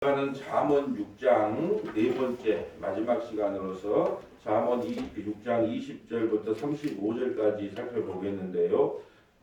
시간은 잠언 6장 네 번째 마지막 시간으로서 잠언 6장 20절부터 35절까지 살펴보겠는데요.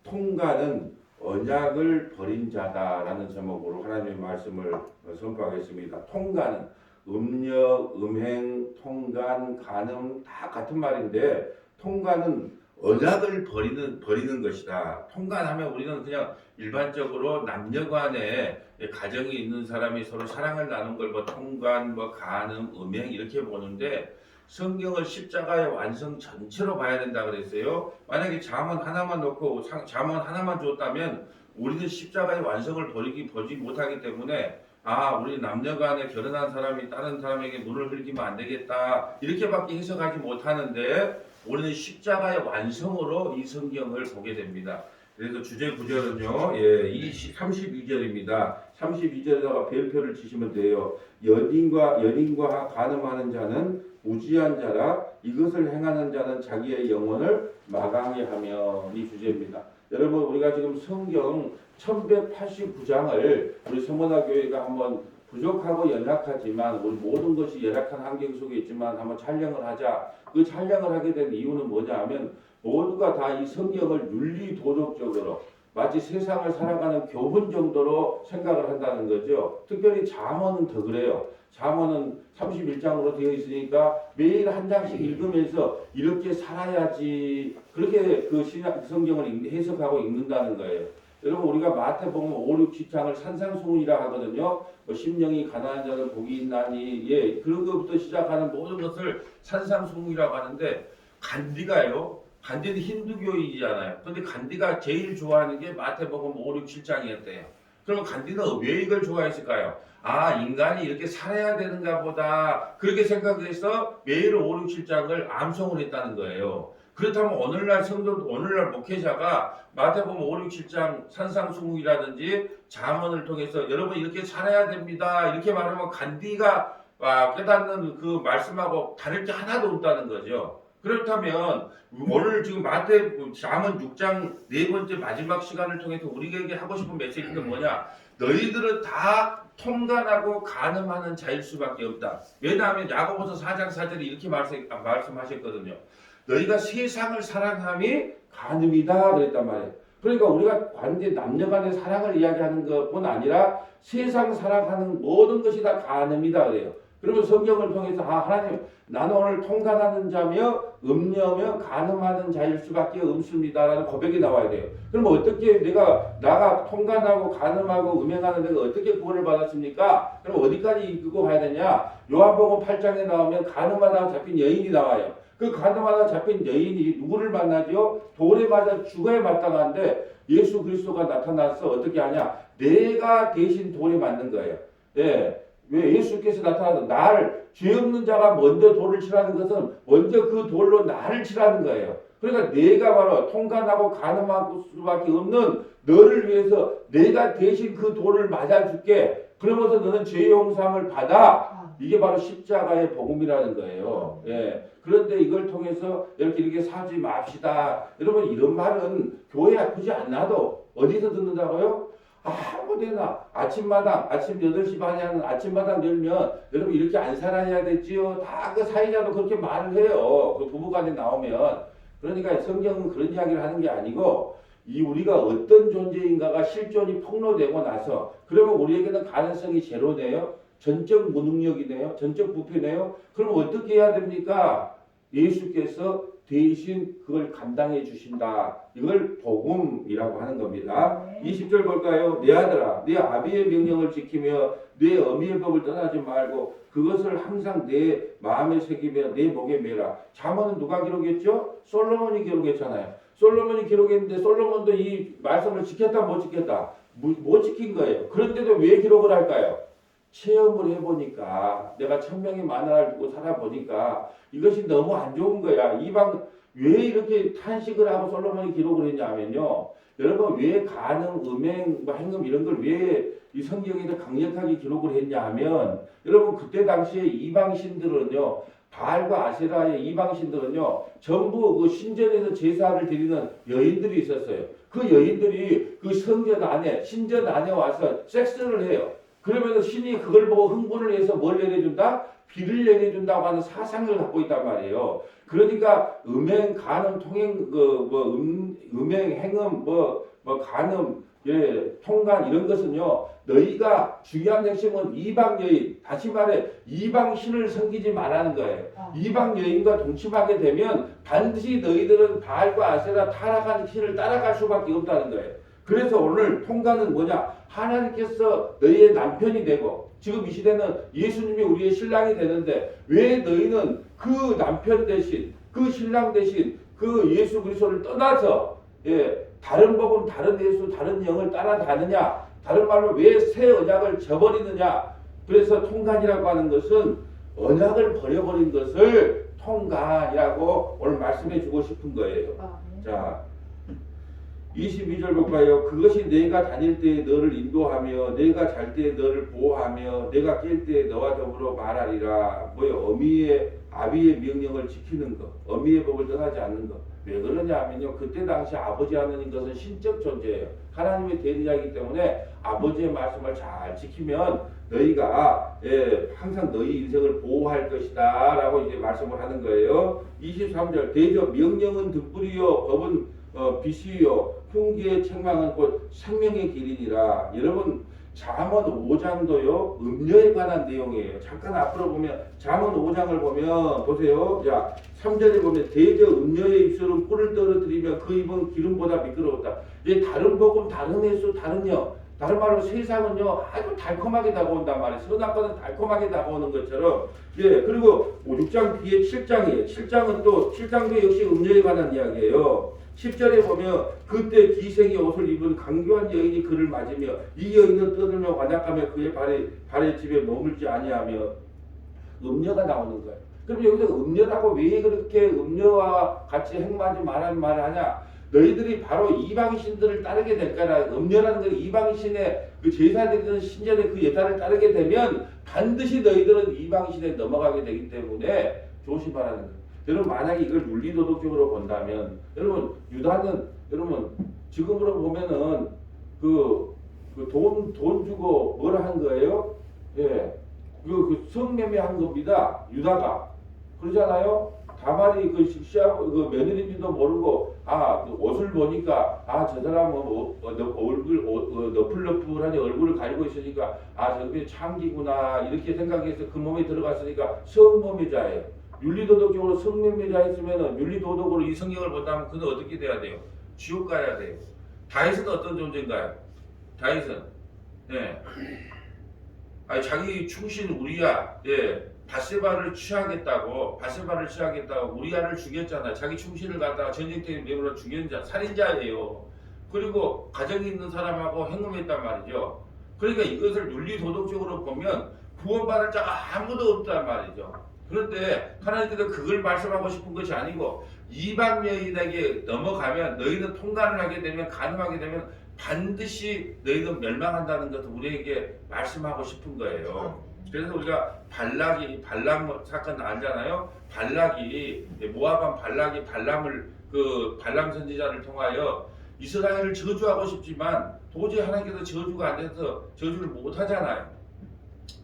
통가는 언약을 버린 자다라는 제목으로 하나님의 말씀을 선포하겠습니다. 통가는 음력, 음행, 통간, 간음 다 같은 말인데 통가는 언약을 버리는 것이다. 통간하면 우리는 그냥 일반적으로 남녀간에 가정이 있는 사람이 서로 사랑을 나눈 걸 뭐 통간, 뭐 간음, 음행 이렇게 보는데 성경을 십자가의 완성 전체로 봐야 된다 그랬어요. 만약에 잠언 하나만 놓고 잠언 하나만 줬다면 우리는 십자가의 완성을 보지 못하기 때문에 우리 남녀간에 결혼한 사람이 다른 사람에게 눈을 흘기면 안 되겠다 이렇게밖에 해석하지 못하는데 우리는 십자가의 완성으로 이 성경을 보게 됩니다. 그래서 주제 구절은요, 32절입니다. 32절에다가 별표를 치시면 돼요. 연인과 간음하는 자는 무지한 자라 이것을 행하는 자는 자기의 영혼을 마강히 하며 이 주제입니다. 여러분 우리가 지금 성경 1189장을 우리 성문화교회가 한번 부족하고 연약하지만 우리 모든 것이 열악한 환경 속에 있지만 한번 촬영을 하자. 그 촬영을 하게 된 이유는 뭐냐 하면 모두가 다 이 성경을 윤리도덕적으로 마치 세상을 살아가는 교훈 정도로 생각을 한다는 거죠. 특별히 잠언은 더 그래요. 잠언은 31장으로 되어 있으니까 매일 한 장씩 읽으면서 이렇게 살아야지 그렇게 그 성경을 해석하고 읽는다는 거예요. 여러분 우리가 마태복음 5, 6, 7장을 산상수훈이라 하거든요. 심령이 가난한 자는 복이 있나니 그런 것부터 시작하는 모든 것을 산상수훈이라고 하는데 간디가요. 간디는 힌두교이잖아요. 근데 간디가 제일 좋아하는 게 마태복음 5, 6, 7장이었대요. 그럼 간디는 왜 이걸 좋아했을까요? 인간이 이렇게 살아야 되는가 보다 그렇게 생각해서 매일 5, 6, 7장을 암송을 했다는 거예요. 그렇다면 오늘날 목회자가 마태복음 5, 6, 7장 산상수훈이라든지 잠언을 통해서 여러분 이렇게 살아야 됩니다. 이렇게 말하면 간디가 깨닫는 그 말씀하고 다를 게 하나도 없다는 거죠. 그렇다면 오늘 지금 잠언 6장 네 번째 마지막 시간을 통해서 우리에게 하고 싶은 메시지는 뭐냐? 너희들은 다 통간하고 간음하는 자일 수밖에 없다. 왜냐하면 야고보서 4장 4절에 이렇게 말씀하셨거든요. 너희가 세상을 사랑함이 간음이다 그랬단 말이에요. 그러니까 우리가 관계 남녀간의 사랑을 이야기하는 것뿐 아니라 세상 사랑하는 모든 것이 다 간음이다 그래요. 그러면 성경을 통해서 하나님 나는 오늘 통간하는 자며 음녀며 간음하는 자일 수밖에 없습니다라는 고백이 나와야 돼요. 그럼 어떻게 나가 통간하고 간음하고 음행하는 내가 어떻게 구원을 받았습니까? 그럼 어디까지 읽고 가야 되냐? 요한복음 8장에 나오면 간음하다가 잡힌 여인이 나와요. 그 간음하다 잡힌 여인이 누구를 만나죠? 돌에 맞아 죽어야 마땅한데 예수 그리스도가 나타나서 어떻게 하냐? 내가 대신 돌에 맞는 거예요. 네. 왜 예수께서 나타나서 죄 없는 자가 먼저 돌을 치라는 것은 먼저 그 돌로 나를 치라는 거예요. 그러니까 내가 바로 통간하고 간음할 수밖에 없는 너를 위해서 내가 대신 그 돌을 맞아줄게. 그러면서 너는 죄 용서함을 받아. 이게 바로 십자가의 복음이라는 거예요. 예. 그런데 이걸 통해서 이렇게 사지 맙시다. 여러분 이런 말은 교회 아프지 않아도 어디서 듣는다고요? 아무데나 아침마당 아침 8시 반에 하는 아침마당 열면 여러분 이렇게 안 살아야 되지요. 다 그 사회자도 그렇게 말을 해요. 그 부부간에 나오면. 그러니까 성경은 그런 이야기를 하는 게 아니고 우리가 어떤 존재인가가 실존이 폭로되고 나서 그러면 우리에게는 가능성이 제로네요. 전적 무능력이네요. 전적 부패네요. 그럼 어떻게 해야 됩니까? 예수께서 대신 그걸 감당해 주신다. 이걸 복음이라고 하는 겁니다. 20절 볼까요? 내 아들아, 내 아비의 명령을 지키며 내 어미의 법을 떠나지 말고 그것을 항상 내 마음에 새기며 내 목에 매라. 잠언은 누가 기록했죠? 솔로몬이 기록했잖아요. 솔로몬이 기록했는데 솔로몬도 이 말씀을 지켰다 못 지켰다? 못 지킨 거예요. 그런데도 왜 기록을 할까요? 체험을 해보니까 내가 천명의 마누라를 두고 살아보니까 이것이 너무 안 좋은 거야. 왜 이렇게 탄식을 하고 솔로몬이 기록을 했냐면요. 여러분 왜 간음, 음행, 행음 이런 걸 왜 이 성경에서 강력하게 기록을 했냐 하면 여러분 그때 당시에 이방신들은요. 바알과 아세라의 이방신들은요. 전부 그 신전에서 제사를 드리는 여인들이 있었어요. 그 여인들이 그 성전 안에 신전 안에 와서 섹스를 해요. 그러면서 신이 그걸 보고 흥분을 해서 뭘 내려준다? 비를 내려준다고 하는 사상을 갖고 있단 말이에요. 그러니까 음행, 간음, 통행, 음행, 행음, 간음, 예, 통간 이런 것은요. 너희가 중요한 핵심은 이방 여인, 다시 말해 이방 신을 섬기지 말라는 거예요. 이방 여인과 동침하게 되면 반드시 너희들은 바알과 아세라 타락한 신을 따라갈 수밖에 없다는 거예요. 그래서 오늘 통과는 뭐냐? 하나님께서 너희의 남편이 되고 지금 이 시대는 예수님이 우리의 신랑이 되는데 왜 너희는 그 남편 대신 그 신랑 대신 그 예수 그리스도를 떠나서 다른 복음, 다른 예수, 다른 영을 따라가느냐? 다른 말로 왜 새 언약을 저버리느냐? 그래서 통간이라고 하는 것은 언약을 버려버린 것을 통간이라고 오늘 말씀해 주고 싶은 거예요. 자, 22절 볼까요? 그것이 내가 다닐 때에 너를 인도하며 내가 잘 때에 너를 보호하며 내가 깰 때에 너와 더불어 말하리라. 어미의 아비의 명령을 지키는 것, 어미의 법을 떠나지 않는 것. 왜 그러냐 하면요, 그때 당시 아버지 하나님 것은 신적 존재예요. 하나님의 대리자이기 때문에 아버지의 말씀을 잘 지키면 너희가 항상 너희 인생을 보호할 것이다 라고 이제 말씀을 하는 거예요. 23절 대저 명령은 등불이요 법은 빛이요 훈계의 책망은 곧 생명의 길이니라. 여러분 잠언 5장도요 음녀에 관한 내용이에요. 잠깐 앞으로 보면 잠언 5장을 보면 보세요. 자 3절에 보면 대저 음녀의 입술은 꿀을 떨어뜨리며 그 입은 기름보다 미끄러웠다. 이 다른 복음, 다른 예수, 다른 영, 다른 말로 세상은요 아주 달콤하게 다가온단 말이에요. 선한 것은 달콤하게 다가오는 것처럼 그리고 6장 뒤에 7장이에요. 7장도 역시 음녀에 관한 이야기예요. 10절에 보면 그때 기생이 옷을 입은 강교한 여인이 그를 맞으며 이 여인은 떠들며 완악하며 그의 발의 집에 머물지 아니하며 음녀가 나오는 거예요. 그럼 여기서 음녀라고 왜 그렇게 음녀와 같이 행하지 말라는 말을 하냐? 너희들이 바로 이방신들을 따르게 될 거라. 음녀라는 건 이방신의 그 제사드리는 신전의 그 예사를 따르게 되면 반드시 너희들은 이방신에 넘어가게 되기 때문에 조심하라는 거예요. 여러분 만약에 이걸 윤리도덕적으로 본다면 여러분 유다는 여러분 지금으로 보면은 돈 주고 뭘 한 거예요? 그 성매매한 겁니다. 유다가 그러잖아요. 다말이 그 며느리인지도 모르고 그 옷을 보니까 저 사람은 너플너플하니 얼굴을 가리고 있으니까 저게 창기구나 이렇게 생각해서 그 몸에 들어갔으니까 성범죄자예요. 윤리도덕적으로 성매매자 했으면 윤리도덕으로 이 성경을 본다면 그는 어떻게 돼야 돼요? 지옥 가야 돼요. 다윗은 어떤 존재인가요? 다윗은 자기 충신 우리야 바세바를 취하겠다고 우리야를 죽였잖아요. 자기 충신을 갖다가 전쟁터에 내버려 죽인 살인자예요. 그리고 가정이 있는 사람하고 행음했단 말이죠. 그러니까 이것을 윤리도덕적으로 보면 구원받을 자가 아무도 없단 말이죠. 그런데 하나님께서 그걸 말씀하고 싶은 것이 아니고 이방 여인에게 넘어가면 너희는 통관을 하게 되면 간음하게 되면 반드시 너희는 멸망한다는 것을 우리에게 말씀하고 싶은 거예요. 그래서 우리가 발람 사건 알잖아요. 모압왕 발락이 발람 선지자를 통하여 이스라엘을 저주하고 싶지만 도저히 하나님께서 저주가 안 돼서 저주를 못 하잖아요.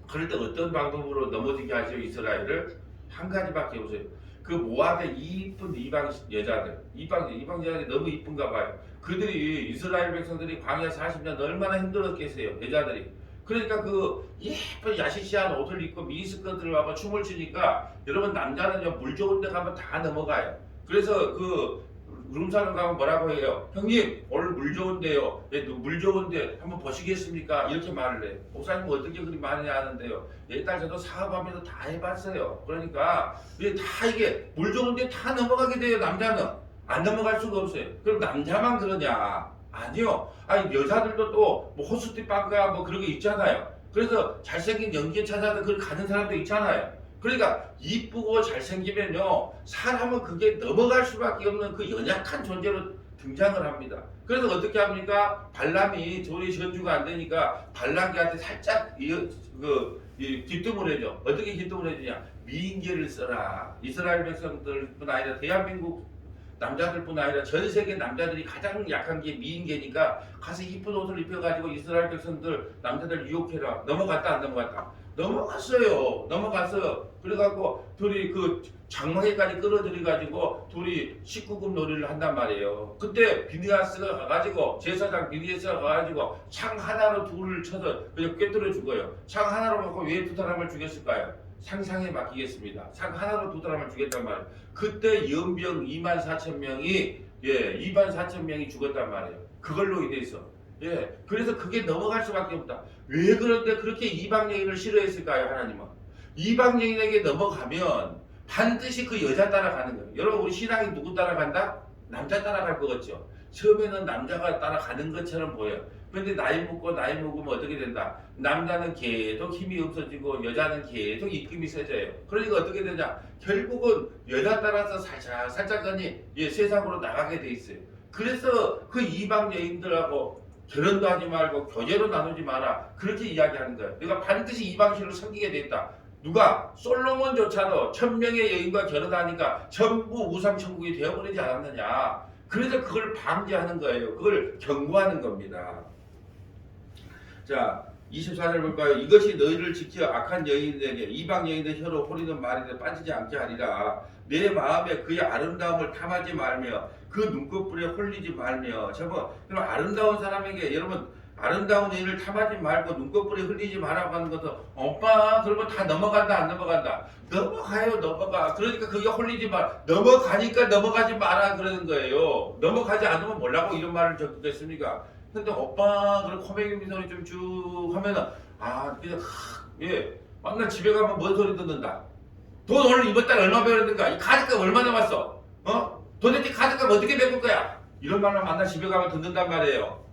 그럴 때 어떤 방법으로 넘어지게 하죠? 이스라엘을 한 가지밖에 없어요. 그 모압의 이쁜 이방 여자들, 이방 여자들이 너무 이쁜가 봐요. 그들이 이스라엘 백성들이 광야 40년 얼마나 힘들었겠어요, 여자들이. 그러니까 그 예쁜 야시시한 옷을 입고 미니스커트를 하고 춤을 추니까 여러분 남자는요 물 좋은 데 가면 다 넘어가요. 그래서 그 룸사롱 가면 뭐라고 해요? 형님 오늘 물 좋은데요. 물 좋은데 한번 보시겠습니까? 이렇게 말을 해요. 목사님 어떻게 그리 많이 하는데요? 옛날 저도 사업하면서 다 해봤어요. 그러니까 다 이게 물 좋은데 다 넘어가게 돼요. 남자는 안 넘어갈 수가 없어요. 그럼 남자만 그러냐? 아니요. 여자들도 또 뭐 호스티방가 뭐 그런 게 있잖아요. 그래서 잘생긴 연기 찾아서 그걸 가는 사람도 있잖아요. 그러니까 이쁘고 잘생기면요 사람은 그게 넘어갈 수밖에 없는 그 연약한 존재로 등장을 합니다. 그래서 어떻게 합니까? 발람이 조리 전주가 안 되니까 발람기한테 살짝 기뜸을 해줘. 어떻게 기뜸을 해주냐? 미인계를 써라. 이스라엘 백성들뿐 아니라 대한민국 남자들뿐 아니라 전 세계 남자들이 가장 약한 게 미인계니까 가서 이쁜 옷을 입혀가지고 이스라엘 백성들 남자들 유혹해라. 넘어갔다 안 넘어갔다? 넘어갔어요. 넘어갔어요. 그래갖고 둘이 그 장막에까지 끌어들여가지고 둘이 19금 놀이를 한단 말이에요. 그때 비니아스가 가가지고 제사장 비니아스가 가가지고 창 하나로 둘을 쳐서 그냥 꿰뚫어 죽어요. 창 하나로 갖고 왜 두 사람을 죽였을까요? 상상에 맡기겠습니다. 창 하나로 두 사람을 죽였단 말이에요. 그때 연병 24,000명이 24,000명이 죽었단 말이에요. 그걸로 인해서. 그래서 그게 넘어갈 수밖에 없다. 왜 그런데 그렇게 이방 여인을 싫어했을까요, 하나님은? 이방 여인에게 넘어가면 반드시 그 여자 따라가는 거예요. 여러분, 우리 신앙이 누구 따라간다? 남자 따라갈 것 같죠? 처음에는 남자가 따라가는 것처럼 보여요. 그런데 나이 먹으면 어떻게 된다? 남자는 계속 힘이 없어지고 여자는 계속 입김이 세져요. 그러니까 어떻게 되냐? 결국은 여자 따라서 살짝하니 세상으로 나가게 돼 있어요. 그래서 그 이방 여인들하고 결혼도 하지 말고 교제로 나누지 마라. 그렇게 이야기하는 거예요. 내가 반드시 이방신을 섬기게 됐다. 누가? 솔로몬조차도 1000명의 여인과 결혼하니까 전부 우상천국이 되어버리지 않았느냐. 그래서 그걸 방지하는 거예요. 그걸 경고하는 겁니다. 자, 24절 볼까요? 이것이 너희를 지켜 악한 여인에게 이방 여인의 혀로 호리는 말에 빠지지 않게 하리라. 내 마음에 그의 아름다움을 탐하지 말며 그 눈꺼풀에 홀리지 말며. 그럼 아름다운 사람에게 여러분 아름다운 여인을 탐하지 말고 눈꺼풀에 흘리지 말라고 하는 것은 오빠 그러면 다 넘어간다 안 넘어간다? 넘어가요 넘어가. 그러니까 그게 홀리지 말. 넘어가니까 넘어가지 마라 그러는 거예요. 넘어가지 않으면 뭐라고 이런 말을 적겠습니까? 근데 오빠 그런 코미디 미소리 좀 쭉 하면은 그냥 맨날 집에 가면 뭔 소리 듣는다. 돈 오늘 이번 달 얼마 벌었는가? 이 카드값 얼마 남았어? 도대체 카드값 어떻게 메꿀 거야? 이런 말만 만날 집에 가면 듣는단 말이에요.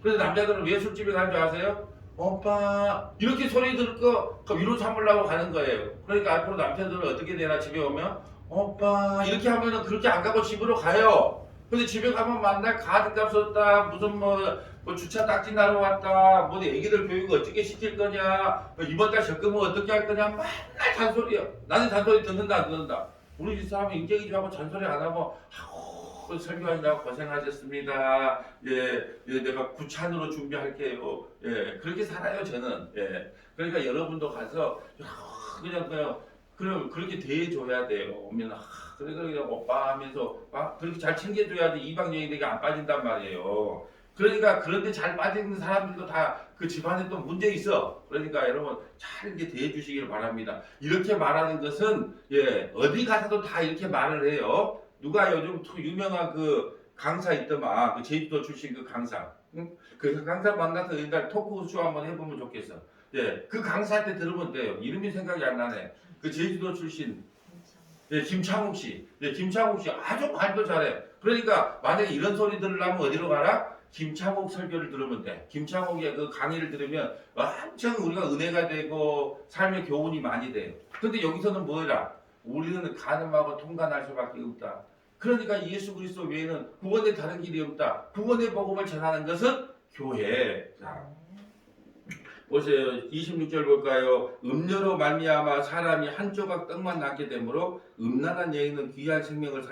그래서 남자들은 왜 술집에 가는 줄 아세요? 오빠 이렇게 소리 들을 거 위로 삼으려고 가는 거예요. 그러니까 앞으로 남편들은 어떻게 되나 집에 오면 오빠 이렇게 하면은 그렇게 안 가고 집으로 가요. 근데 집에 가면 맨날 카드값 썼다 무슨 뭐 주차 딱지 나러 왔다 뭐 애기들 교육 어떻게 시킬 거냐 이번 달 적금은 어떻게 할 거냐 맨날 잔소리야. 나는 잔소리 듣는다 안 듣는다. 우리 집 사람은 인격이 좋아하고 잔소리 안 하고 설교하느라고 고생하셨습니다. 내가 구찬으로 준비할게요. 그렇게 살아요 저는. 그러니까 여러분도 가서 그냥 그렇게 대해줘야 돼요. 오면 그러니까 오빠 하면서 그렇게 잘 챙겨줘야지 이방 여인에게 안 빠진단 말이에요. 그러니까 그런데 잘 빠지는 사람들도 다 그 집안에 또 문제 있어. 그러니까 여러분 잘 이렇게 대해주시기를 바랍니다. 이렇게 말하는 것은 어디 가서도 다 이렇게 말을 해요. 누가 요즘 유명한 그 강사 있더만 그 제주도 출신 그 강사. 그 강사 만나서 일단 토크쇼 한번 해보면 좋겠어. 그 강사한테 들으면 돼요. 이름이 생각이 안 나네. 그 제주도 출신 김창욱 씨. 김창욱 씨 아주 말도 잘해. 그러니까 만약에 이런 소리 들으려면 어디로 가라? 김창욱 설교를 들으면 돼. 김창욱의 그 강의를 들으면 엄청 우리가 은혜가 되고 삶의 교훈이 많이 돼요. 근데 여기서는 뭐라? 우리는 가늠하고 통관할 수밖에 없다. 그러니까 예수 그리스도 외에는 구원의 다른 길이 없다. 구원의 복음을 전하는 것은 교회. 자, 보세요. 26절 볼까요? 음녀로 말미암아 사람이 한 조각 떡만 낳게 되므로 음란한 여인은 귀한 생명을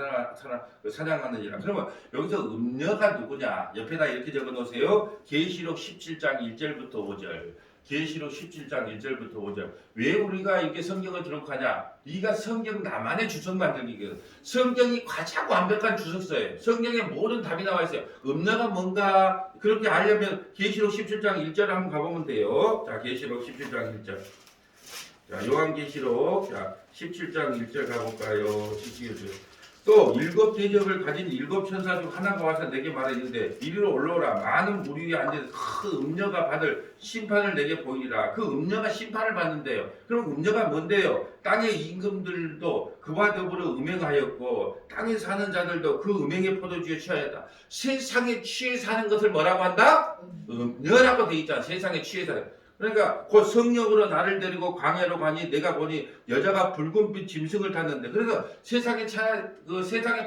사냥하느니라. 그러면 여기서 음녀가 누구냐? 옆에다 이렇게 적어놓으세요. 계시록 17장 1절부터 5절. 계시록 17장 1절부터 5절. 왜 우리가 이렇게 성경을 기록하냐? 네가 성경 나만의 주석 만들기거든. 성경이 가장 완벽한 주석서예요. 성경에 모든 답이 나와 있어요. 음녀가 뭔가 그렇게 알려면 계시록 17장 1절 한번 가보면 돼요. 자, 계시록 17장 1절. 자, 요한계시록 17장 1절 가볼까요? 17절. 또 7 대접을 가진 7 천사 중 하나가 와서 내게 말했는데 이리로 올라오라. 많은 무리 위에 앉아서 그 음녀가 받을 심판을 내게 보이리라. 그 음녀가 심판을 받는데요. 그럼 음녀가 뭔데요? 땅의 임금들도 그와 더불어 음행하였고 땅에 사는 자들도 그 음행의 포도주에 취하였다. 세상에 취해 사는 것을 뭐라고 한다? 음녀라고 돼 있잖아. 세상에 취해 사는. 그러니까 곧 성령으로 나를 데리고 광야로 가니 내가 보니 여자가 붉은빛 짐승을 탔는데, 그래서 세상에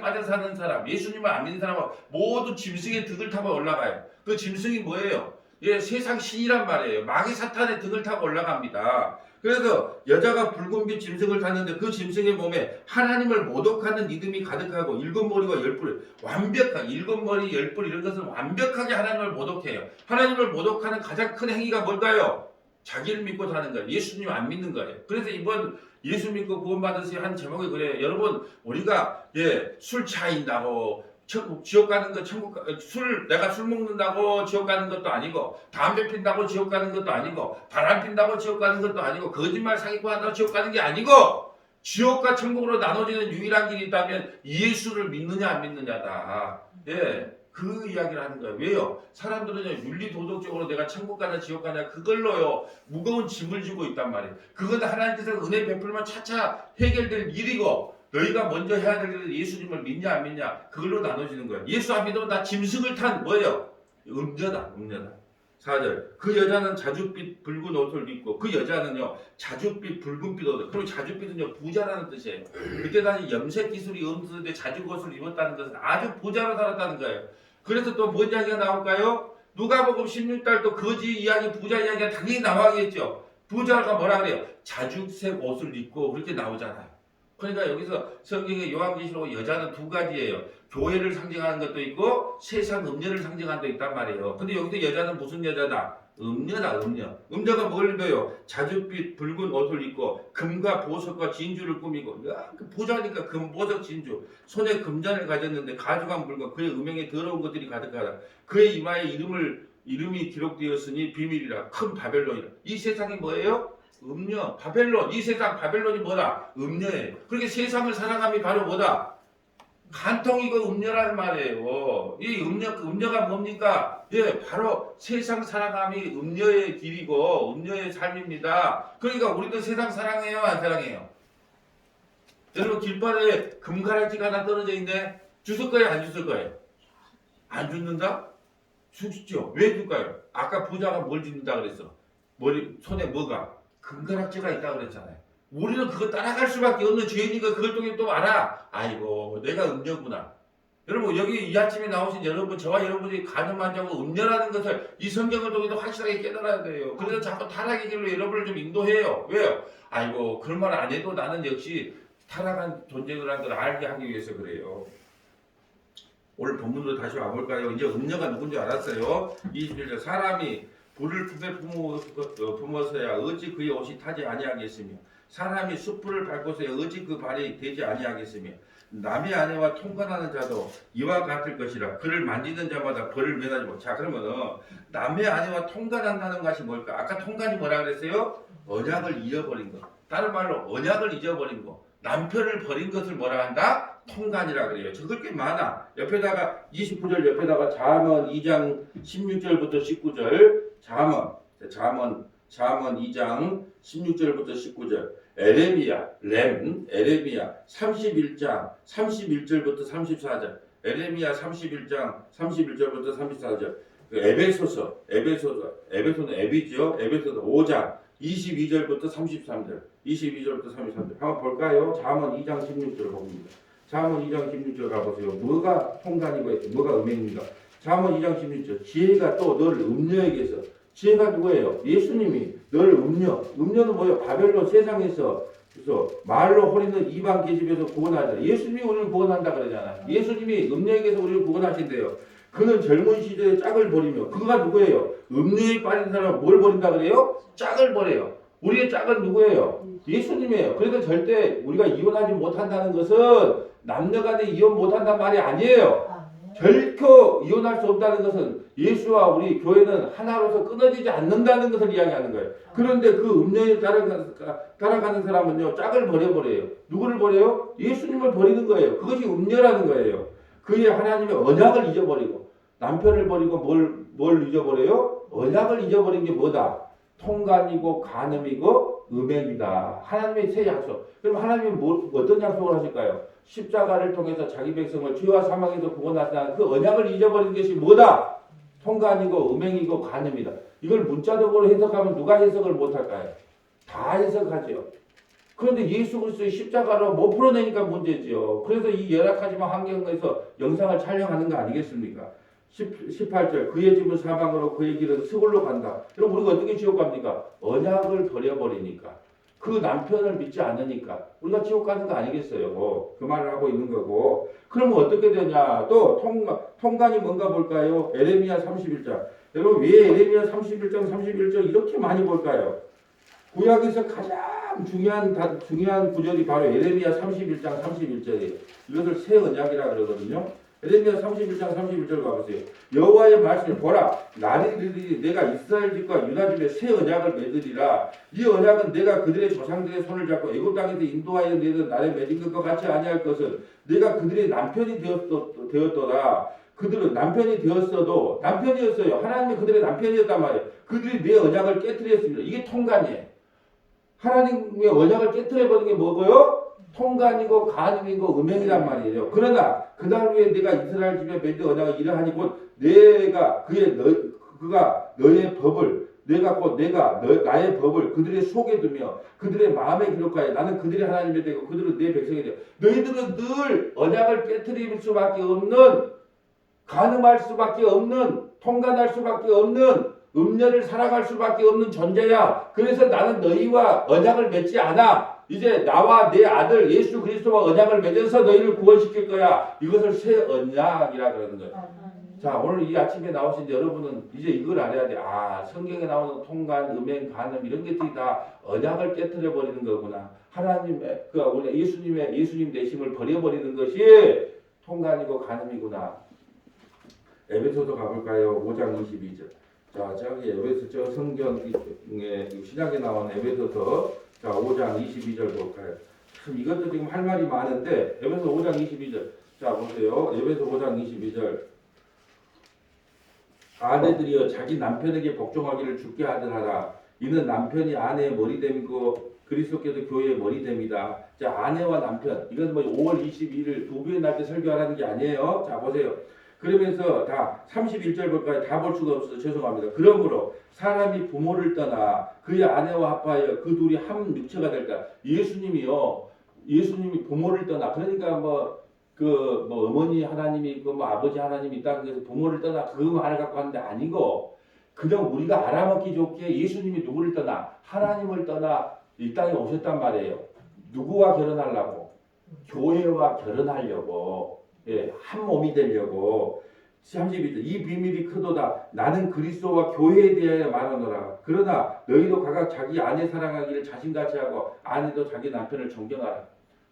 빠져 사는 사람, 예수님을 안 믿는 사람은 모두 짐승의 등을 타고 올라가요. 그 짐승이 뭐예요? 세상 신이란 말이에요. 마귀 사탄의 등을 타고 올라갑니다. 그래서 여자가 붉은빛 짐승을 탔는데 그 짐승의 몸에 하나님을 모독하는 믿음이 가득하고 일곱 머리와 열 뿔, 완벽한 일곱 머리 열 뿔 이런 것은 완벽하게 하나님을 모독해요. 하나님을 모독하는 가장 큰 행위가 뭘까요? 자기를 믿고 사는 거예요. 예수님 안 믿는 거예요. 그래서 이번 예수 믿고 구원받으세요 한 제목이 그래요. 여러분 우리가 술 차인다고 지옥 가는 거 내가 술 먹는다고 지옥 가는 것도 아니고 담배 핀다고 지옥 가는 것도 아니고 바람 핀다고 지옥 가는 것도 아니고 거짓말 사기꾼 한다고 지옥 가는 게 아니고 지옥과 천국으로 나눠지는 유일한 길이 있다면 예수를 믿느냐 안 믿느냐다. 그 이야기를 하는 거예요. 왜요? 사람들은 윤리 도덕적으로 내가 천국 가냐 지옥 가냐 그걸로요 무거운 짐을 지고 있단 말이에요. 그건 하나님께서 은혜 베풀면 차차 해결될 일이고 너희가 먼저 해야 될 일은 예수님을 믿냐 안 믿냐 그걸로 나눠지는 거예요. 예수 안 믿으면 다 짐승을 탄 뭐예요? 음녀다. 4절 그 여자는 자줏빛 붉은 옷을 입고 그 여자는요 자줏빛 붉은빛 옷을 그리고 자줏빛은요 부자라는 뜻이에요. 그때 당시 염색 기술이 없는데 자줏 옷을 입었다는 것은 아주 부자로 살았다는 거예요. 그래서 또 뭔 이야기가 나올까요? 누가복음 16달 또 거지 이야기 부자 이야기가 당연히 나와야겠죠. 부자가 뭐라 그래요? 자줏색 옷을 입고 그렇게 나오잖아요. 그러니까 여기서 성경의 요한계시록 여자는 두 가지예요. 교회를 상징하는 것도 있고 세상 음녀를 상징하는 것도 있단 말이에요. 근데 여기서 여자는 무슨 여자다? 음녀다. 음녀가 뭘 입어요? 자줏빛 붉은 옷을 입고 금과 보석과 진주를 꾸미고 부자니까 금, 보석, 진주 손에 금잔을 가졌는데 가죽한 물과 그의 음행에 더러운 것들이 가득하다. 그의 이마에 이름이 기록되었으니 비밀이라 큰 바벨론이라. 이 세상이 뭐예요? 음녀, 바벨론. 이 세상 바벨론이 뭐다? 음녀예요. 그렇게 세상을 사랑함이 바로 뭐다? 간통이고 음녀라는 말이에요. 이 음녀가 뭡니까? 바로 세상 사랑함이 음녀의 길이고 음녀의 삶입니다. 그러니까 우리도 세상 사랑해요, 안 사랑해요? 여러분 길바닥에 금가락지가 하나 떨어져 있네. 주실 거예요, 안 주실 거예요? 안 죽는다? 죽죠. 왜 줄까요? 아까 부자가 뭘 죽는다 그랬어? 손에 뭐가? 금가락지가 있다 그랬잖아요. 우리는 그거 따라갈 수밖에 없는 죄인이니까 그걸 통해 또 알아. 아이고 내가 음녀구나. 여러분 여기 이 아침에 나오신 여러분 저와 여러분이 가늠하자고 음녀라는 것을 이 성경을 통해서 확실하게 깨달아야 돼요. 그래서 자꾸 타락의 길로 여러분을 좀 인도해요. 왜요? 아이고 그런 말 안 해도 나는 역시 타락한 존재라는 걸 알게 하기 위해서 그래요. 오늘 본문으로 다시 와볼까요? 이제 음녀가 누군지 알았어요. 21절 사람이 불을 품에 품어서야 어찌 그의 옷이 타지 아니하겠으며 사람이 숯불을 밟고서야 어찌 그 발이 되지 아니하겠으며 남의 아내와 통관하는 자도 이와 같을 것이라 그를 만지는 자마다 벌을 면하지. 자 그러면은 남의 아내와 통관한다는 것이 뭘까? 아까 통관이 뭐라 그랬어요? 언약을 잊어버린 것. 다른 말로 언약을 잊어버린 것. 남편을 버린 것을 뭐라 한다? 통관이라 그래요. 저걸 꽤 많아. 옆에다가 29절 옆에다가 잠언 2장 16절부터 19절 잠언 2장 16절부터 19절 에레미야 31장 31절부터 34절 에레미야 31장 31절부터 34절 에베소서 에베소는 에비죠. 에베소서 5장 22절부터 33절 한번 볼까요? 잠언 2장 16절 봅니다. 잠언 2장 16절 가보세요. 뭐가 통관이고 뭐가 음행입니까? 잠언 2장 16절 지혜가 또 너를 음녀에게서 지혜가 누구예요? 예수님이 너를 음녀는 뭐예요? 바벨론 세상에서 그래서 말로 호리는 이방 계집에서 구원하자. 예수님이 우리를 구원한다 그러잖아요. 예수님이 음녀에게서 우리를 구원하신대요. 그는 젊은 시절에 짝을 버리며 그가 누구예요? 음녀에 빠진 사람은 뭘 버린다 그래요? 짝을 버려요. 우리의 짝은 누구예요? 예수님이에요. 그래서 절대 우리가 이혼하지 못한다는 것은 남녀간에 이혼 못한다는 말이 아니에요. 결코 이혼할 수 없다는 것은 예수와 우리 교회는 하나로서 끊어지지 않는다는 것을 이야기하는 거예요. 그런데 그 음녀에 따라가는 사람은요 짝을 버려버려요. 누구를 버려요? 예수님을 버리는 거예요. 그것이 음녀라는 거예요. 그의 하나님의 언약을 잊어버리고 남편을 버리고 뭘 잊어버려요? 언약을 잊어버린 게 뭐다? 통간이고 간음이고 음행이다. 하나님의 새 약속. 그럼 하나님은 어떤 약속을 하실까요? 십자가를 통해서 자기 백성을 죄와 사망에서 구원하시는 그 언약을 잊어버린 것이 뭐다? 통간이고 음행이고 간음이다. 이걸 문자적으로 해석하면 누가 해석을 못할까요? 다 해석하죠. 그런데 예수 그리스도의 십자가로 못 풀어내니까 문제죠. 그래서 이 열악하지만 환경에서 영상을 촬영하는 거 아니겠습니까? 18절 그의 집은 사방으로 그의 길은 스골로 간다. 그럼 우리가 어떻게 지옥 갑니까? 언약을 버려버리니까. 그 남편을 믿지 않으니까 우리가 지옥 가는 거 아니겠어요? 그 말을 하고 있는 거고. 그러면 어떻게 되냐? 또 통간이 뭔가 볼까요? 에레미야 31장. 여러분 왜 에레미야 31장 31절 이렇게 많이 볼까요? 구약에서 가장 중요한 구절이 바로 에레미야 31장 31절이에요. 이것을 새 언약이라 그러거든요. 에레미야 31장 31절 가보세요. 여호와의 말씀을 보라. 나리들이 내가 이스라엘 집과 유다 집에 새 언약을 맺으리라. 이 언약은 내가 그들의 조상들의 손을 잡고 애굽 땅에서 인도하여 내던 나를 맺은 것과 같이 아니할 것은 내가 그들의 남편이 되었도다. 그들은 남편이 되었어도 남편이었어요. 하나님이 그들의 남편이었단 말이에요. 그들이 내 언약을 깨뜨렸습니다. 이게 통간이에요. 하나님의 언약을 깨뜨려버린 게 뭐고요? 통간이고 간음이고 음행이란 말이에요. 그러나 그날 후에 내가 이스라엘 집에 맺은 언약을 이러하니 곧 내가 그가 너의 법을 나의 법을 그들의 속에 두며 그들의 마음에 기록하여 나는 그들의 하나님이 되고 그들은 내 백성이 되고 너희들은 늘 언약을 깨뜨릴 수밖에 없는 간음할 수밖에 없는 통간할 수밖에 없는 음녀를 살아갈 수밖에 없는 존재야. 그래서 나는 너희와 언약을 맺지 않아. 이제 나와 내 아들 예수 그리스도와 언약을 맺어서 너희를 구원시킬 거야. 이것을 새 언약이라 그러는 거예요. 자, 오늘 이 아침에 나오신 여러분은 이제 이걸 알아야 돼. 아, 성경에 나오는 통간, 음행, 간음 이런 것들이 다 언약을 깨뜨려 버리는 거구나. 하나님의 우리 예수님 되심을 버려버리는 것이 통간이고 간음이구나. 에베소서 가볼까요? 5장 22절. 자, 저기 에베소 저 성경에 신약에 나온 에베소서 자 5장 22절 볼까요? 참 이것도 지금 할 말이 많은데 에베소 5장 22절. 자 보세요. 에베소 5장 22절. 아내들이여 자기 남편에게 복종하기를 주께 하더라. 이는 남편이 아내의 머리됨이고 그리스도께서 교회의 머리됨이다. 자 아내와 남편 이건 뭐 5월 22일 부부의 날 때 설교하라는 게 아니에요. 자 보세요. 그러면서 다 31절 볼까요? 다 볼 수가 없어서 죄송합니다. 그러므로 사람이 부모를 떠나 그의 아내와 합하여 그 둘이 한 육체가 될까? 예수님이 부모를 떠나 그러니까 어머니 하나님이 있고 아버지 하나님이 있다는 것에서 부모를 떠나 그 말을 갖고 하는 게 아니고 그냥 우리가 알아먹기 좋게 예수님이 누구를 떠나 하나님을 떠나 이 땅에 오셨단 말이에요. 누구와 결혼하려고? 교회와 결혼하려고. 예, 한 몸이 되려고. 32절 이 비밀이 크도다. 나는 그리스도와 교회에 대하여 말하노라. 그러나 너희도 각각 자기 아내 사랑하기를 자신같이 하고 아내도 자기 남편을 존경하라.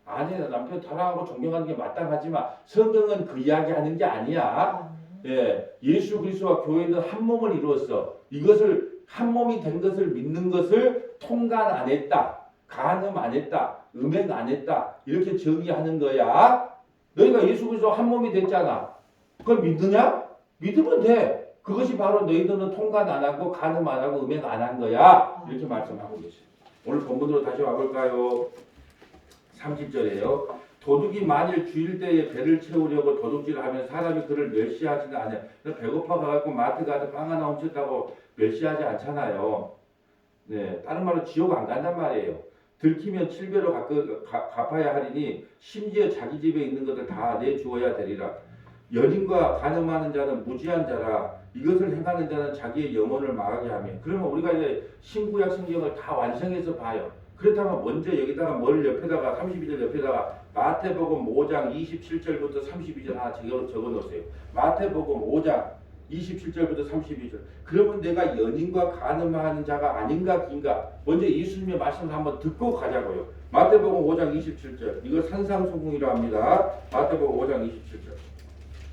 아내나 남편 사랑하고 존경하는 게 마땅하지만 성경은 그 이야기하는 게 아니야. 예, 예수 그리스도와 교회는 한 몸을 이루었어. 이것을 한 몸이 된 것을 믿는 것을 통간 안 했다. 간음 안 했다. 음행 안 했다. 이렇게 정의하는 거야. 너희가 예수 그리스도 한 몸이 됐잖아. 그걸 믿느냐? 믿으면 돼. 그것이 바로 너희들은 통간 안 하고 간음 안 하고 음행 안 한 거야. 이렇게 말씀하고 계세요. 오늘 본문으로 다시 와볼까요? 30절이에요. 도둑이 만일 주일 때에 배를 채우려고 도둑질을 하면 사람이 그를 멸시하지는 않아요. 배고파 가지고 마트 가서 빵 하나 훔쳤다고 멸시하지 않잖아요. 네, 다른 말로 지옥 안 간단 말이에요. 들키면 7배로 갚아야 하리니 심지어 자기 집에 있는 것을 다 내주어야 되리라. 연인과 간음하는 자는 무지한 자라. 이것을 행하는 자는 자기의 영혼을 망하게 하며. 그러면 우리가 이제 신구약 성경을 다 완성해서 봐요. 그렇다면 먼저 여기다가 옆에다가 32절 옆에다가 마태복음 5장 27절부터 32절 하나 적어 놓으세요. 마태복음 5장 27절부터 32절. 그러면 내가 연인과 간음하는 자가 아닌가 긴가? 먼저 예수님의 말씀을 한번 듣고 가자고요. 마태복음 5장 27절. 이거 산상수궁이라 합니다. 마태복음 5장 27절.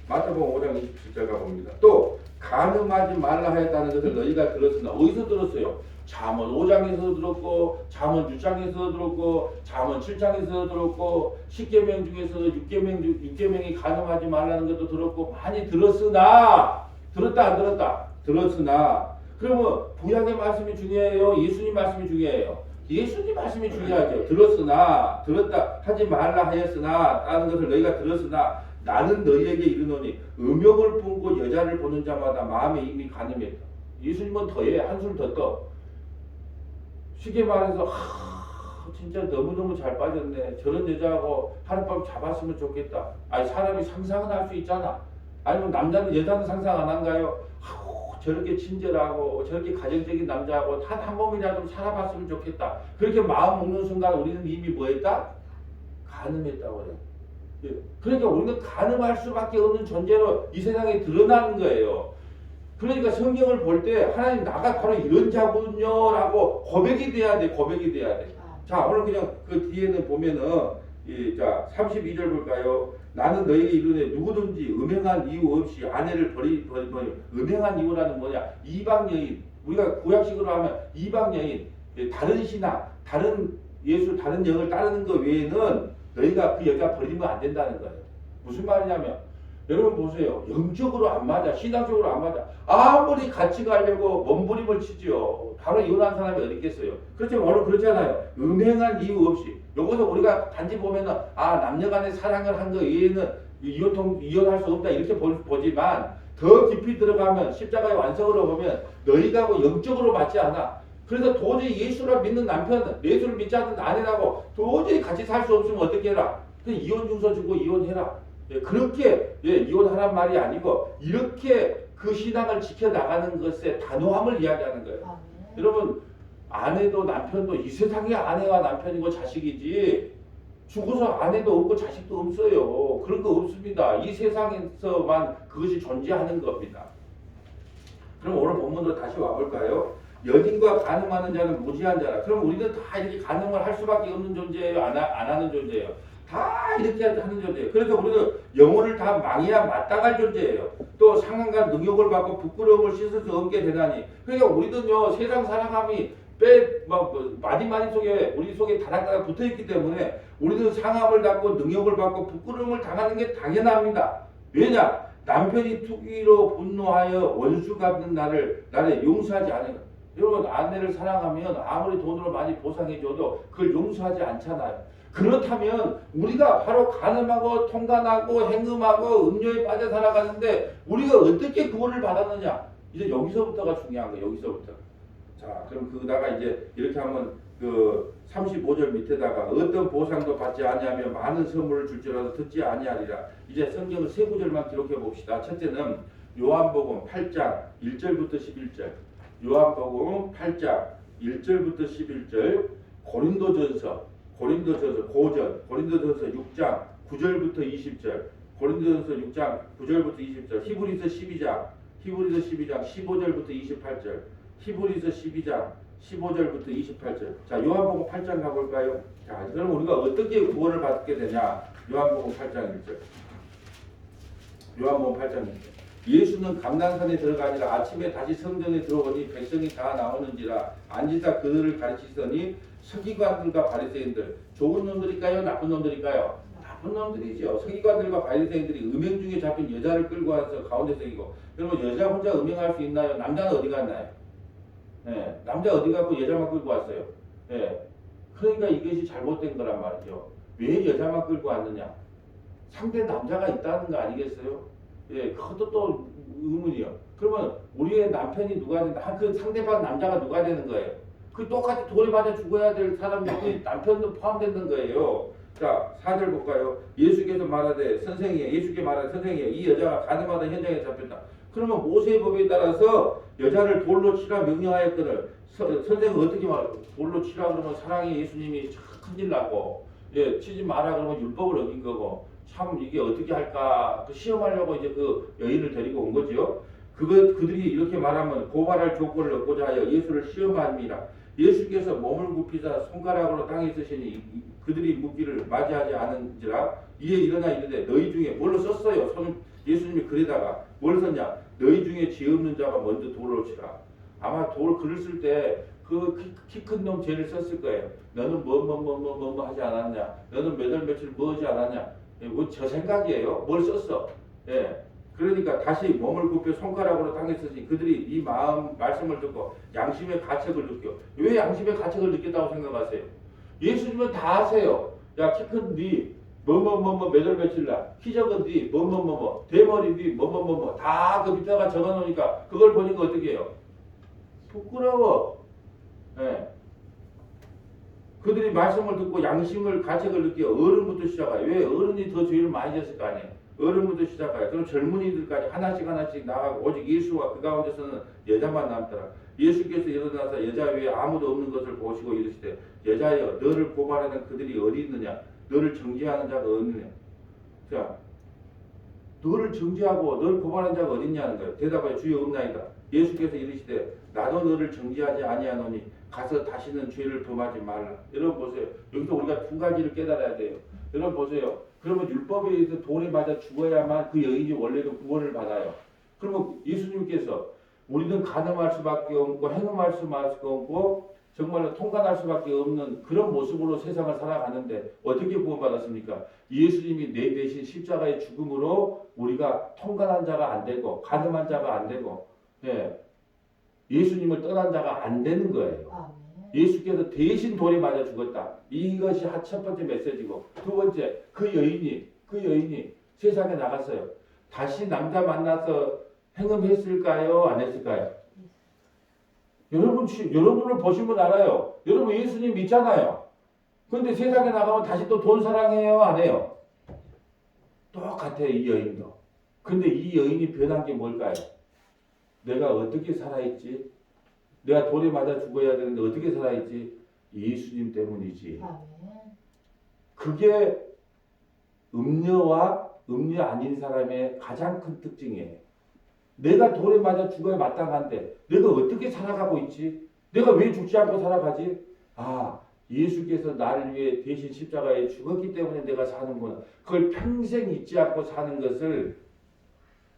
마태복음 5장 27절 가봅니다. 또 간음하지 말라 하였다는 것을 너희가 들었으나 어디서 들었어요? 잠언 5장에서 들었고 잠언 6장에서 들었고 잠언 7장에서 들었고 10계명 중에서 6계명이 간음하지 말라는 것도 들었고 많이 들었으나 들었다 안 들었다? 들었으나 그러면 구약의 말씀이 중요해요? 예수님 말씀이 중요해요? 예수님 말씀이 중요하죠. 들었으나 들었다 하지 말라 하였으나 라는 것을 너희가 들었으나 나는 너희에게 이르노니 음욕을 품고 여자를 보는 자마다 마음에 이미 간음했다. 예수님은 더해 한술 더 떠. 쉽게 말해서 진짜 너무너무 잘 빠졌네. 저런 여자하고 하룻밤 잡았으면 좋겠다. 아니 사람이 상상은 할 수 있잖아. 아니면 남자는 여자는 상상 안 한가요? 저렇게 친절하고 저렇게 가정적인 남자하고 단 한 번이라도 좀 살아봤으면 좋겠다. 그렇게 마음 먹는 순간 우리는 이미 뭐했다? 간음했다고 그래요. 예. 그러니까 우리는 간음할 수밖에 없는 존재로 이 세상에 드러나는 거예요. 그러니까 성경을 볼 때 하나님 나가 바로 이런 자군요 라고 고백이 돼야 돼. 고백이 돼야 돼. 자, 오늘 그냥 그 뒤에는 보면은 자 32절 볼까요? 나는 너에게 이르되 누구든지 음행한 이유 없이 아내를 버리 음행한 이유라는 뭐냐? 이방 여인, 우리가 구약식으로 하면 이방 여인, 다른 신앙, 다른 예수, 다른 영을 따르는 것 외에는 너희가 그 여자 버리면 안 된다는 거예요. 무슨 말이냐면 여러분 보세요. 영적으로 안 맞아, 신앙적으로 안 맞아. 아무리 같이 가려고 몸부림을 치지요. 바로 이혼한 사람이 어디 있겠어요. 그렇지만 오늘 그렇잖아요. 음행한 이유 없이. 요것도 우리가 단지 보면은 남녀간의 사랑을 한 거 외에는 이혼할 수 없다 이렇게 보지만 더 깊이 들어가면 십자가의 완성으로 보면 너희가 영적으로 맞지 않아. 그래서 도저히 예수를 믿는 남편, 예수를 믿지 않는 아내라고 도저히 같이 살 수 없으면 어떻게 해라? 그냥 이혼 증서 주고 이혼해라. 그렇게 이혼하란 말이 아니고 이렇게 그 신앙을 지켜나가는 것에 단호함을 이야기하는 거예요. 여러분 아내도 남편도 이 세상에 아내와 남편이고 자식이지 죽어서 아내도 없고 자식도 없어요. 그런 거 없습니다. 이 세상에서만 그것이 존재하는 겁니다. 그럼 오늘 본문으로 다시 와볼까요? 연인과 간음하는 자는 무지한 자라. 그럼 우리는 다 이렇게 간음을 할 수밖에 없는 존재예요? 안 하는 존재예요? 다 이렇게 하는 존재예요. 그래서 우리는 영혼을 다 망해야 마땅할 존재예요. 또 상한간 능욕을 받고 부끄러움을 씻을 수 없게 되나니. 그러니까 우리는요 세상 사랑함이 마디마디 속에 우리 속에 다닥다닥 붙어있기 때문에 우리는 상함을 받고 능욕을 받고 부끄러움을 당하는 게 당연합니다. 왜냐? 남편이 투기로 분노하여 원수 갚는 나를 용서하지 않아요. 여러분 아내를 사랑하면 아무리 돈으로 많이 보상해줘도 그걸 용서하지 않잖아요. 그렇다면 우리가 바로 간음하고 통간하고 행음하고 음료에 빠져 살아가는데 우리가 어떻게 구원을 받았느냐? 이제 여기서부터가 중요한 거예요. 여기서부터. 자, 그럼 그다가 이제 이렇게 하면 그 35절 밑에다가 어떤 보상도 받지 아니하며 많은 선물을 줄지라도 듣지 아니하리라. 이제 성경을 세 구절만 기록해 봅시다. 첫째는 요한복음 8장 1절부터 11절. 요한복음 8장 1절부터 11절. 고린도전서 고전, 고린도전서 6장 9절부터 20절, 고린도전서 6장 9절부터 20절, 히브리서 12장 15절부터 28절, 히브리서 12장 15절부터 28절. 자, 요한복음 8장 가볼까요? 자, 그럼 우리가 어떻게 구원을 받게 되냐? 요한복음 8장 1절. 요한복음 8장 1절. 예수는 감난산에 들어가니라 아침에 다시 성전에 들어오니 백성이 다 나오는지라 앉으사 그들을 가르치더니 서기관들과 바리새인들, 좋은 놈들일까요? 나쁜 놈들일까요? 나쁜 놈들이죠. 서기관들과 바리새인들이 음행 중에 잡힌 여자를 끌고 와서 가운데 서기고. 여러분 여자 혼자 음행할 수 있나요? 남자는 어디 갔나요? 남자 어디 가고 여자만 끌고 왔어요? 그러니까 이것이 잘못된 거란 말이죠. 왜 여자만 끌고 왔느냐? 상대 남자가 있다는 거 아니겠어요? 그것도 또 의문이요. 그러면 우리의 남편이 누가 된다? 그 상대방 남자가 누가 되는 거예요? 그 똑같이 돌에 맞아 죽어야 될 사람이 남편도 포함되는 거예요. 자, 4절 볼까요? 예수께서 말하되 예수께 말하되 선생이여 이 여자가 간음하던 현장에 잡혔다. 그러면 모세의 법에 따라서 여자를 돌로 치라 명령하였거늘 선생은 어떻게 말해요? 돌로 치라 그러면 사랑의 예수님이 큰일 나고 치지 마라 그러면 율법을 어긴 거고 참 이게 어떻게 할까 그 시험하려고 이제 그 여인을 데리고 온 거죠. 그들이 이렇게 말하면 고발할 조건을 얻고자 하여 예수를 시험합니다. 예수께서 몸을 굽히사 손가락으로 땅에 쓰시니 그들이 묻기를 맞이하지 않은지라 이에 일어나 이르되 너희 중에 뭘로 썼어요? 예수님이 글에다가 뭘 썼냐? 너희 중에 죄 없는 자가 먼저 돌을 치라. 아마 글을 쓸 때 그 키 큰 놈 죄를 썼을 거예요. 너는 뭐 하지 않았냐? 너는 몇 월 며칠 뭐 하지 않았냐? 저 생각이에요. 뭘 썼어? 그러니까 다시 몸을 굽혀 손가락으로 땅에 쓰니 그들이 이 말씀을 듣고 양심의 가책을 느껴. 왜 양심의 가책을 느낀다고 생각하세요? 예수님은 다 아세요. 야, 키 큰 니 몇 월 며칠 날, 키 작은 니 대머리 니 다 그 밑에가 적어놓으니까 그걸 보니까 어떻게 해요? 부끄러워. 그들이 말씀을 듣고 양심을 가책을 느끼어 어른부터 시작해요. 왜? 어른이 더 죄를 많이 졌을 거 아니에요. 어른부터 시작하여 그럼 젊은이들까지 하나씩 하나씩 나가고 오직 예수와 그 가운데서는 여자만 남더라. 예수께서 일어나서 여자 외에 아무도 없는 것을 보시고 이르시되 여자여 너를 고발하는 그들이 어디 있느냐 너를 정죄하는 자가 어디느냐. 자, 너를 정죄하고 너를 고발하는 자가 어디 있냐는 거예요. 대답하여 주여 없나이다. 예수께서 이르시되 나도 너를 정죄하지 아니하노니 가서 다시는 죄를 범하지 말라. 여러분 보세요. 여기서 우리가 두 가지를 깨달아야 돼요. 여러분 보세요. 그러면 율법에 의해서 돌에 맞아 죽어야만 그 여인이 원래도 구원을 받아요. 그러면 예수님께서 우리는 간음할 수밖에 없고 행음할 수밖에 없고 정말로 통관할 수밖에 없는 그런 모습으로 세상을 살아가는데 어떻게 구원받았습니까? 예수님이 내 대신 십자가의 죽음으로 우리가 통관한 자가 안 되고 간음한 자가 안 되고 예수님을 떠난 자가 안 되는 거예요. 예수께서 대신 돌에 맞아 죽었다. 이것이 첫 번째 메시지고 두 번째 그 여인이 세상에 나갔어요. 다시 남자 만나서 행음했을까요? 안 했을까요? 여러분을 보시면 알아요. 여러분 예수님 믿잖아요. 그런데 세상에 나가면 다시 또 돈 사랑해요? 안 해요? 똑같아요. 이 여인도. 근데 이 여인이 변한 게 뭘까요? 내가 어떻게 살아있지? 내가 돌에 맞아 죽어야 되는데 어떻게 살아있지? 예수님 때문이지. 그게 음녀와 음녀 아닌 사람의 가장 큰 특징이에요. 내가 돌에 맞아 죽어야 마땅한데 내가 어떻게 살아가고 있지? 내가 왜 죽지 않고 살아가지? 아, 예수께서 나를 위해 대신 십자가에 죽었기 때문에 내가 사는구나. 그걸 평생 잊지 않고 사는 것을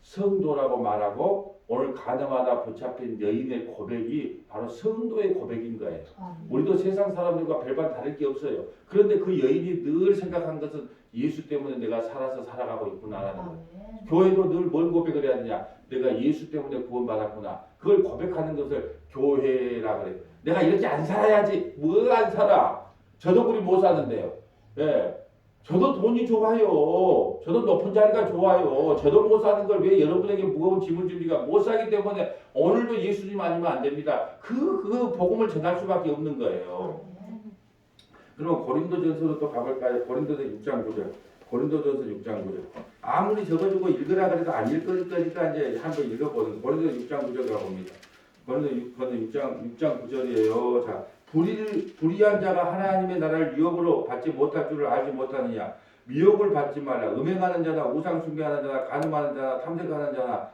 성도라고 말하고 오늘 가늠하다 붙잡힌 여인의 고백이 바로 성도의 고백인 거예요. 우리도 세상 사람들과 별반 다를 게 없어요. 그런데 그 여인이 늘 생각한 것은 예수 때문에 내가 살아서 살아가고 있구나라는 거예요. 교회도 늘 뭔 고백을 해야 되냐? 내가 예수 때문에 구원받았구나. 그걸 고백하는 것을 교회라 그래요. 내가 이렇게 안 살아야지. 뭘 안 살아? 저도 그리 못 사는데요. 저도 돈이 좋아요. 저도 높은 자리가 좋아요. 저도 못 사는 걸 왜 여러분에게 무거운 짐을 줍니까? 못 사기 때문에 오늘도 예수님 아니면 안 됩니다. 그 복음을 전할 수밖에 없는 거예요. 그러면 고린도전서로 또 가볼까요? 고린도서 6장 9절. 고린도전서 6장 9절. 아무리 적어주고 읽으라 그래도 안 읽을 거니까 이제 한번 읽어보는 고린도서 6장 9절 가봅니다. 고린도서 6장 9절이에요. 자. 불의한 자가 하나님의 나라를 유업으로 받지 못할 줄을 알지 못하느냐. 미혹을 받지 말라. 음행하는 자나 우상 숭배하는 자나 간음하는 자나 탐색하는 자나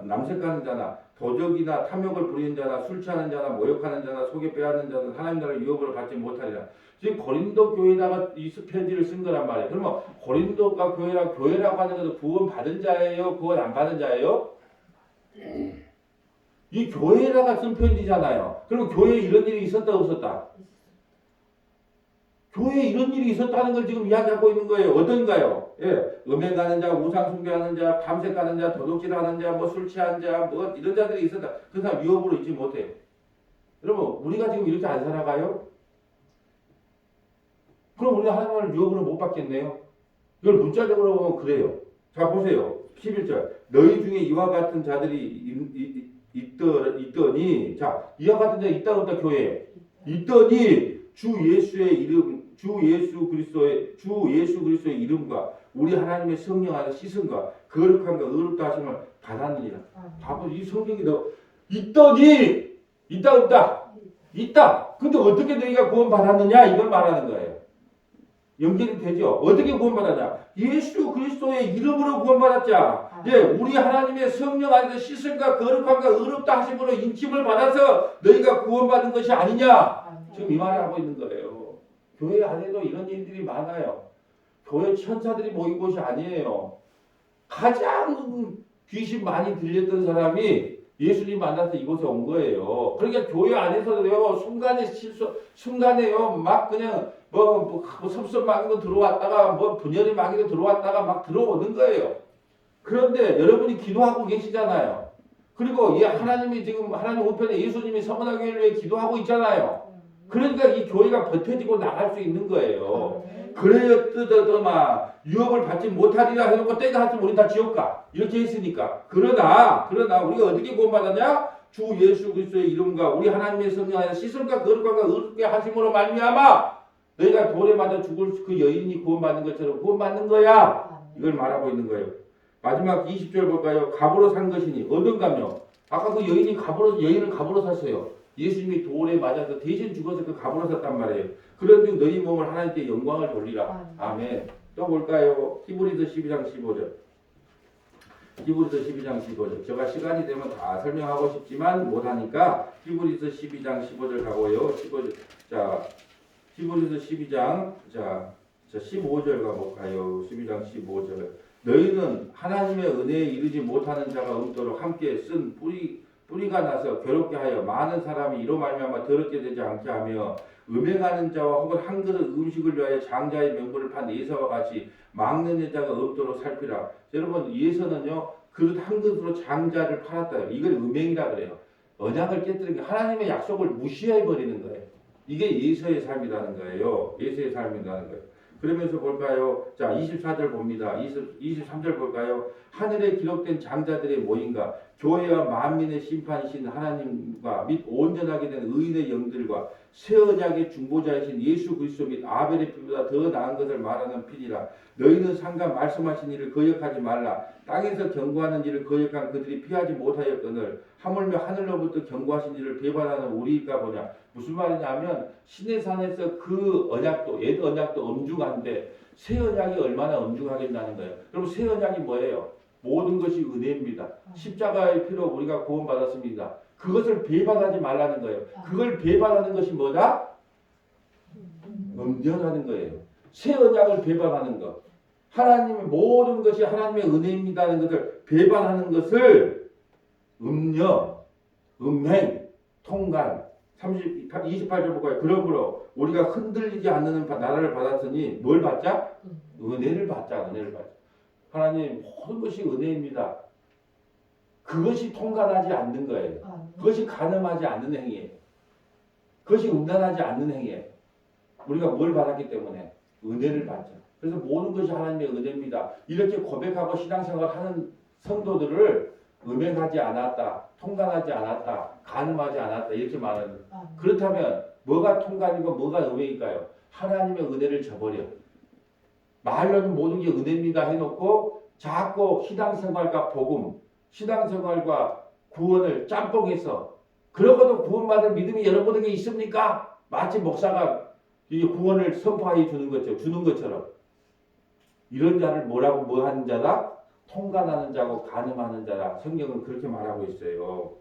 남색하는 자나 도적이나 탐욕을 부리는 자나 술 취하는 자나 모욕하는 자나 속에 빼앗는 자는 하나님 나라를 유업으로 받지 못하리라. 지금 고린도 교회다가 이 편지를 쓴 거란 말이에요. 그러면 고린도가 교회라고 하는 것은 구원 받은 자예요? 구원 안 받은 자예요? 이 교회라가 쓴 편지잖아요. 그럼 교회에 이런 일이 있었다 없었다? 교회에 이런 일이 있었다는 걸 지금 이야기하고 있는 거예요. 어떤가요? 음행하는 자, 우상 숭배하는 자, 탐색하는 자, 도둑질하는 자, 술 취하는 자, 이런 자들이 있었다. 그 사람 위협으로 있지 못해요. 여러분 우리가 지금 이렇게 안 살아가요? 그럼 우리가 하나님을 유업으로 못 받겠네요. 이걸 문자적으로 보면 그래요. 자 보세요. 11절. 너희 중에 이와 같은 자들이 있더니 자 이와 같은 자 있다 없다 교회에 있더니 주 예수 그리스도의 이름과 우리 하나님의 성령 안에 씻음과 거룩함과 의롭다 하심을 받았느니라. 바보 이 성경이 너 있더니 있다 없다 있다. 근데 어떻게 너희가 구원 받았느냐 이걸 말하는 거예요. 연결이 되죠. 어떻게 구원받았냐? 예수 그리스도의 이름으로 구원받았자. 우리 하나님의 성령 안에서 씻음과 거룩함과 의롭다 하심으로 인침을 받아서 너희가 구원받은 것이 아니냐? 지금 이 말을 하고 있는 거예요. 교회 안에도 이런 일들이 많아요. 교회 천사들이 모인 곳이 아니에요. 가장 귀신 많이 들렸던 사람이 예수님 만나서 이곳에 온 거예요. 그러니까 교회 안에서도요, 순간에요, 막 그냥 섭섭마귀도 들어왔다가, 분열의 마귀도 들어왔다가 막 들어오는 거예요. 그런데 여러분이 기도하고 계시잖아요. 그리고 하나님이 지금 하나님 우편에 예수님이 서문화교회를 위해 기도하고 있잖아요. 그러니까 이 교회가 버텨지고 나갈 수 있는 거예요. 그래야 뜯어더마 유업을 받지 못하리라 해놓고 때가 하면 우리 다 지옥 가. 이렇게 했으니까. 그러나 우리가 어떻게 구원받았냐? 주 예수 그리스도의 이름과 우리 하나님의 성령 안에 씻음과 거룩함과 의롭게 하심으로 말미암아 너희가 돌에 맞아 죽을 그 여인이 구원받는 것처럼 구원받는 거야. 이걸 말하고 있는 거예요. 마지막 20절 볼까요? 값으로 산 것이니 얻은가며. 아까 그 여인을 값으로 샀어요. 예수님이 돌에 맞아서 대신 죽어서 그 값으로 샀단 말이에요. 그런즉 너희 몸을 하나님께 영광을 돌리라. 아멘. 또 볼까요? 히브리서 12장 15절. 히브리서 12장 15절. 제가 시간이 되면 다 설명하고 싶지만 못하니까 히브리서 12장 15절 가고요. 15절. 자, 히브리서 12장 15절 가볼까요? 12장 15절. 너희는 하나님의 은혜에 이르지 못하는 자가 없도록 함께 쓴 뿌리가 나서 괴롭게 하여 많은 사람이 이로 말미암아 더럽게 되지 않게 하며 음행하는 자와 혹은 한 그릇 음식을 위하여 장자의 명분을 판 예사와 같이 막는 여자가 없도록 살피라. 여러분 예서는요 그릇 한 그릇으로 장자를 팔았다. 이걸 음행이라 그래요. 언약을 깨뜨린 게 하나님의 약속을 무시해 버리는 거예요. 이게 예서의 삶이라는 거예요. 예서의 삶이라는 거예요. 그러면서 볼까요? 자, 24절 봅니다. 23절 볼까요? 하늘에 기록된 장자들의 모임과 교회와 만민의 심판이신 하나님과 및 온전하게 된 의인의 영들과 새 언약의 중보자이신 예수 그리스도 및 아벨의 피보다 더 나은 것을 말하는 피니라. 너희는 상간 말씀하신 일을 거역하지 말라. 땅에서 경고하는 일을 거역한 그들이 피하지 못하였거늘 하물며 하늘로부터 경고하신 일을 배반하는 우리일까 보냐. 무슨 말이냐면 신의 산에서 그 언약도 옛 언약도 엄중한데 새 언약이 얼마나 엄중하겠다는 거예요. 그럼 새 언약이 뭐예요? 모든 것이 은혜입니다. 십자가의 피로 우리가 구원받았습니다. 그것을 배반하지 말라는 거예요. 그걸 배반하는 것이 뭐다? 음녀라는 거예요. 새 언약을 배반하는 것. 하나님의 모든 것이 하나님의 은혜입니다는 것을 배반하는 것을 음녀, 음행, 통간 28절 볼까요? 그러므로 우리가 흔들리지 않는 나라를 받았으니 뭘 받자? 은혜를 받자. 은혜를 받자. 하나님 모든 것이 은혜입니다. 그것이 통관하지 않는 거예요. 그것이 가늠하지 않는 행위예요. 그것이 음란하지 않는 행위예요. 우리가 뭘 받았기 때문에 은혜를 받자. 그래서 모든 것이 하나님의 은혜입니다. 이렇게 고백하고 신앙생활하는 성도들을 음행하지 않았다, 통관하지 않았다, 가늠하지 않았다 이렇게 말하는. 그렇다면 뭐가 통관이고 뭐가 음행일까요? 하나님의 은혜를 저버려. 말로는 모든 게 은혜입니다 해놓고 자꾸 신앙생활과 복음, 신앙생활과 구원을 짬뽕해서 그러고도 구원받을 믿음이 여러분에게 있습니까? 마치 목사가 이 구원을 선포하여 주는 것처럼 이런 자를 뭐라고 뭐 하는 자다? 통관하는 자고 간음하는 자라. 성경은 그렇게 말하고 있어요.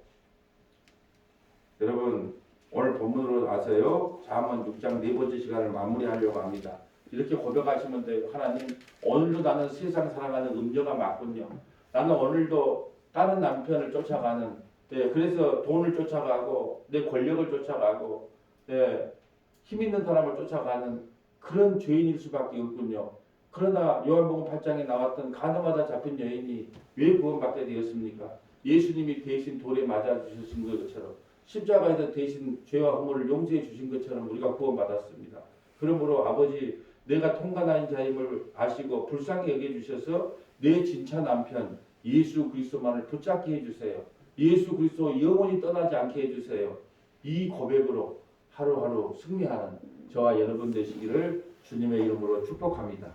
여러분 오늘 본문으로 아세요? 잠언 6장 네 번째 시간을 마무리하려고 합니다. 이렇게 고백하시면 돼요. 하나님 오늘도 나는 세상 살아가는 음녀가 맞군요. 나는 오늘도 다른 남편을 쫓아가는 그래서 돈을 쫓아가고 내 권력을 쫓아가고 힘 있는 사람을 쫓아가는 그런 죄인일 수밖에 없군요. 그러나 요한복음 8장에 나왔던 가늠하다 잡힌 여인이 왜 구원받게 되었습니까? 예수님이 대신 돌에 맞아 주신 것처럼 십자가에서 대신 죄와 허물을 용서해 주신 것처럼 우리가 구원받았습니다. 그러므로 아버지 내가 통관한 자임을 아시고 불쌍히 여겨주셔서 내 진짜 남편 예수 그리스도만을 붙잡게 해주세요. 예수 그리스도 영원히 떠나지 않게 해주세요. 이 고백으로 하루하루 승리하는 저와 여러분 되시기를 주님의 이름으로 축복합니다.